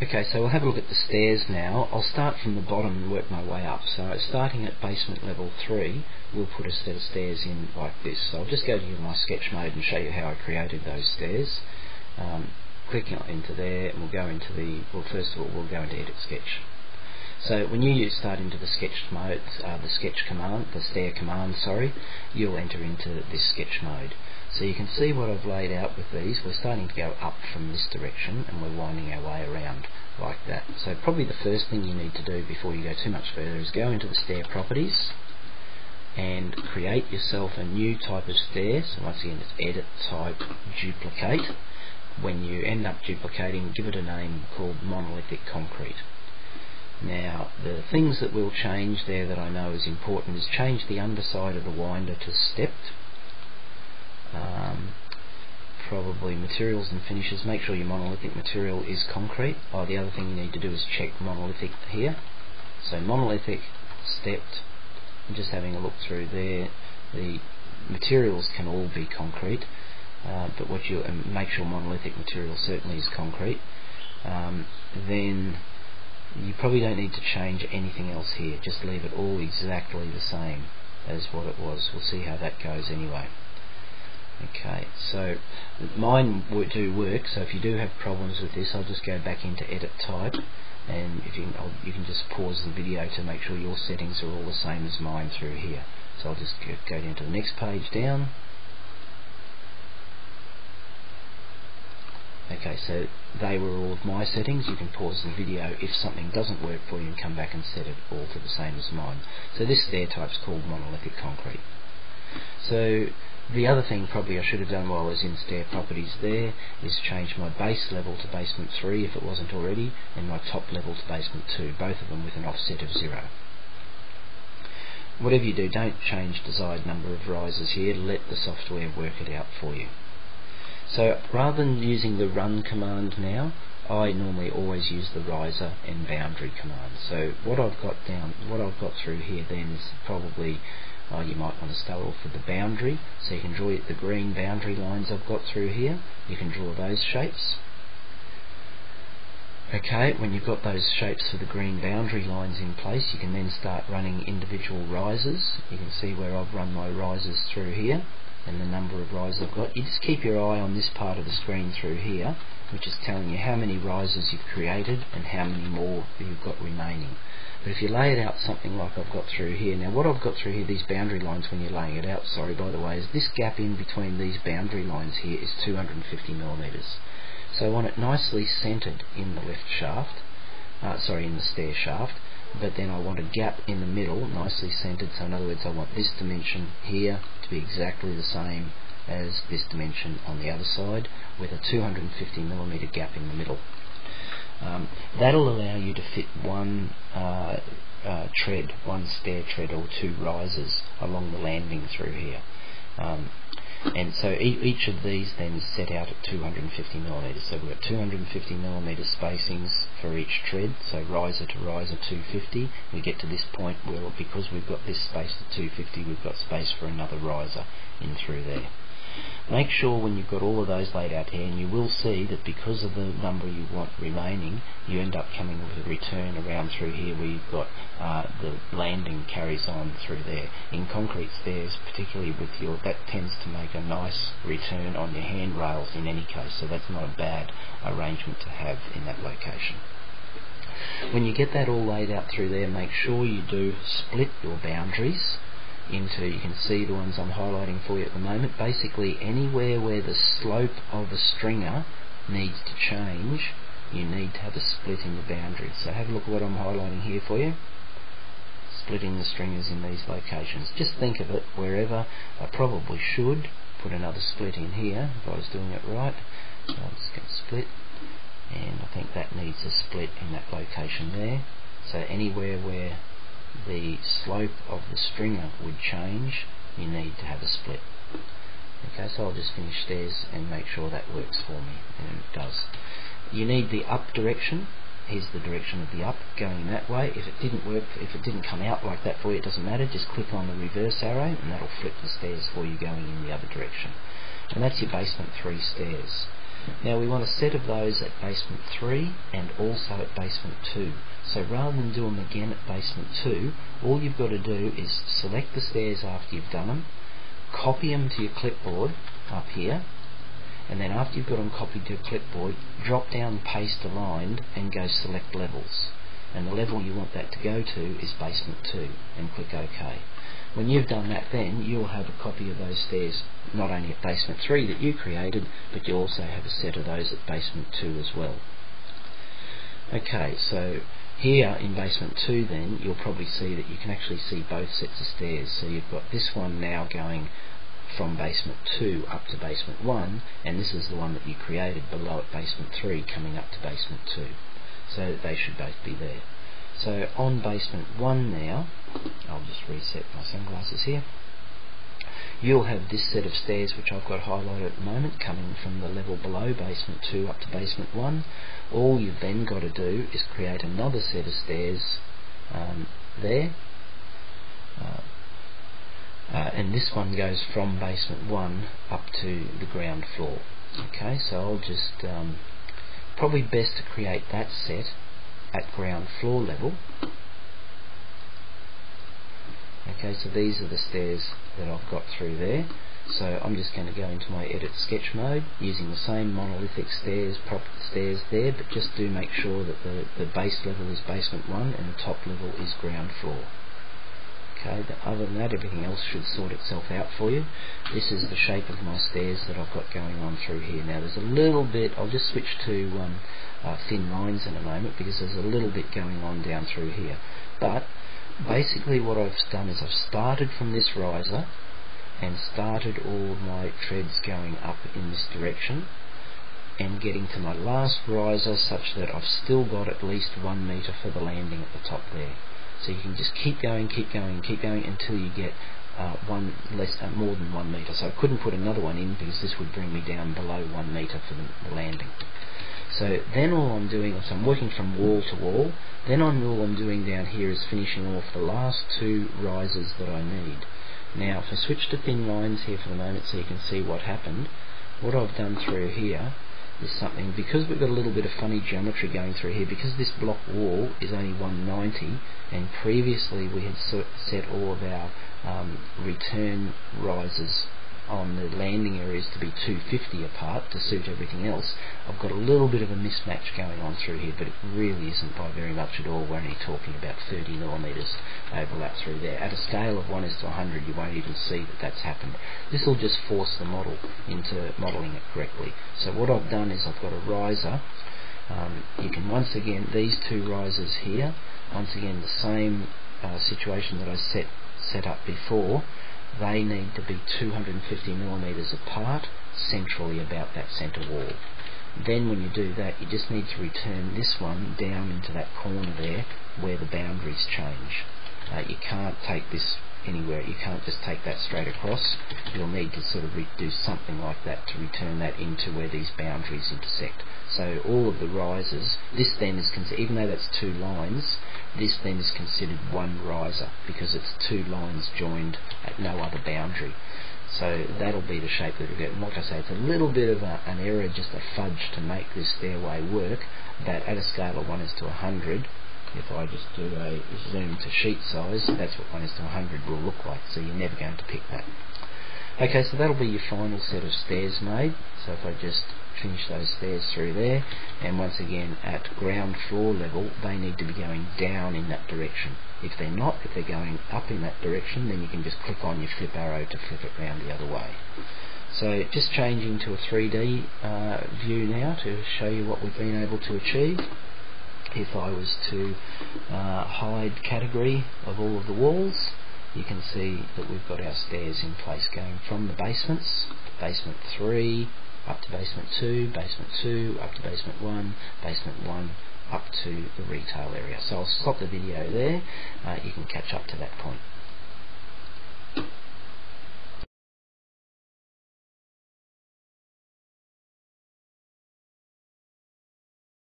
Okay, so we'll have a look at the stairs now. I'll start from the bottom and work my way up. So starting at basement level 3, we'll put a set of stairs in like this. So I'll just go to my sketch mode and show you how I created those stairs. Click into there, and we'll go into first of all we'll go into edit sketch. So when you start into the sketch mode, the stair command, you'll enter into this sketch mode. So you can see what I've laid out with these. We're starting to go up from this direction and we're winding our way around like that. So probably the first thing you need to do before you go too much further is go into the stair properties and create yourself a new type of stair. So once again it's edit, type, duplicate. When you end up duplicating, give it a name called monolithic concrete. Now the things that we'll change there that I know is important is change the underside of the winder to stepped. Probably materials and finishes, make sure your monolithic material is concrete. The other thing you need to do is check monolithic here. So monolithic, stepped. I'm just having a look through there. The materials can all be concrete, but make sure monolithic material certainly is concrete. Then you probably don't need to change anything else here, just leave it all exactly the same as what it was. We'll see how that goes anyway. Okay, so mine do work, so if you do have problems with this, I'll just go back into edit type, and if you can just pause the video to make sure your settings are all the same as mine through here. So I'll just go into the next page down. Okay, so they were all of my settings. You can pause the video if something doesn't work for you and come back and set it all to the same as mine. So this stair type is called monolithic concrete. So the other thing probably I should have done while I was in stair properties there is change my base level to basement 3 if it wasn't already, and my top level to basement 2, both of them with an offset of 0. Whatever you do, don't change desired number of risers here, let the software work it out for you. So rather than using the run command now, I normally always use the riser and boundary command. So what I've got through here then is probably you might want to start off with the boundary, so you can draw the green boundary lines I've got through here. You can draw those shapes. Okay, when you've got those shapes for the green boundary lines in place, you can then start running individual risers. You can see where I've run my risers through here and the number of risers I've got. You just keep your eye on this part of the screen through here, which is telling you how many risers you've created and how many more you've got remaining. But if you lay it out something like I've got through here, now what I've got through here, these boundary lines when you're laying it out, by the way, is this gap in between these boundary lines here is 250 millimeters. So I want it nicely centered in the left shaft, in the stair shaft, but then I want a gap in the middle, nicely centered. So in other words, I want this dimension here to be exactly the same as this dimension on the other side, with a 250 millimeter gap in the middle. That'll allow you to fit one stair tread or 2 risers along the landing through here. And so each of these then is set out at 250 millimeters. So we've got 250 millimeter spacings for each tread, so riser to riser 250. We get to this point where, because we've got this space at 250, we've got space for another riser in through there. Make sure when you've got all of those laid out here, and you will see that because of the number you want remaining, you end up coming with a return around through here where you've got the landing carries on through there. In concrete stairs, particularly that tends to make a nice return on your handrails in any case, so that's not a bad arrangement to have in that location. When you get that all laid out through there, make sure you do split your boundaries into, you can see the ones I'm highlighting for you at the moment, basically anywhere where the slope of a stringer needs to change, you need to have a split in the boundary. So have a look at what I'm highlighting here for you, splitting the stringers in these locations. Just think of it wherever. I probably should put another split in here if I was doing it right. So I'm just going to split, and I think that needs a split in that location there. So anywhere where the slope of the stringer would change, you need to have a split. Okay, so I'll just finish stairs and make sure that works for me, and it does. You need the up direction. Here's the direction of the up, going that way. If it didn't work, if it didn't come out like that for you, it doesn't matter, just click on the reverse arrow and that'll flip the stairs for you going in the other direction. And that's your basement 3 stairs. Now we want a set of those at basement 3 and also at basement 2. So rather than do them again at basement 2, all you've got to do is select the stairs after you've done them, copy them to your clipboard up here, and then after you've got them copied to your clipboard, drop down paste aligned and go select levels. And the level you want that to go to is basement 2, and click OK. When you've done that, then you'll have a copy of those stairs not only at basement 3 that you created, but you also have a set of those at basement 2 as well. Okay, so here in basement 2 then you'll probably see that you can actually see both sets of stairs. So you've got this one now going from basement 2 up to basement 1, and this is the one that you created below at basement 3 coming up to basement 2. So they should both be there. So on basement 1 now, I'll just reset my sunglasses here, you'll have this set of stairs which I've got highlighted at the moment coming from the level below basement 2 up to basement 1. All you've then got to do is create another set of stairs there, and this one goes from basement 1 up to the ground floor. Okay, so I'll just probably best to create that set at ground floor level. Okay, so these are the stairs that I've got through there. So I'm just going to go into my edit sketch mode using the same monolithic stairs there, but just do make sure that the base level is basement 1 and the top level is ground floor. Okay, other than that, everything else should sort itself out for you. This is the shape of my stairs that I've got going on through here. Now there's a little bit, I'll just switch to thin lines in a moment because there's a little bit going on down through here. But basically what I've done is I've started from this riser and started all of my treads going up in this direction and getting to my last riser such that I've still got at least 1 metre for the landing at the top there. So you can just keep going until you get more than 1 metre. So I couldn't put another one in because this would bring me down below 1 metre for the landing. So then all I'm doing is I'm working from wall to wall. Then all I'm doing down here is finishing off the last 2 risers that I need. Now if I switch to thin lines here for the moment so you can see what happened, what I've done through here is something, because we've got a little bit of funny geometry going through here, because this block wall is only 190 and previously we had set all of our return risers on the landing areas to be 250 apart to suit everything else. I've got a little bit of a mismatch going on through here, but it really isn't by very much at all. We're only talking about 30mm overlap through there. At a scale of 1:100 you won't even see that that's happened. This will just force the model into modelling it correctly. So what I've done is I've got a riser. You can once again, these 2 risers here, once again the same situation that I set up before. They need to be 250mm apart centrally about that centre wall. Then when you do that, you just need to return this one down into that corner there where the boundaries change. You can't take this anywhere, you can't just take that straight across. You'll need to sort of do something like that to return that into where these boundaries intersect. So all of the risers, this then is considered, even though that's 2 lines, this then is considered 1 riser because it's 2 lines joined at no other boundary. So that'll be the shape that we get. And like I say, it's a little bit of an error, just a fudge to make this stairway work, but at a scale of 1:100, if I just do a zoom to sheet size, that's what 1:100 will look like, so you're never going to pick that. Okay, so that'll be your final set of stairs made. So if I just finish those stairs through there, and once again at ground floor level they need to be going down in that direction. If they're not, if they're going up in that direction, then you can just click on your flip arrow to flip it round the other way. So just changing to a 3D view now to show you what we've been able to achieve. If I was to hide category of all of the walls, you can see that we've got our stairs in place going from the basements, basement 3 up to basement 2, basement 2 up to basement 1, basement 1 up to the retail area. So I'll stop the video there, you can catch up to that point.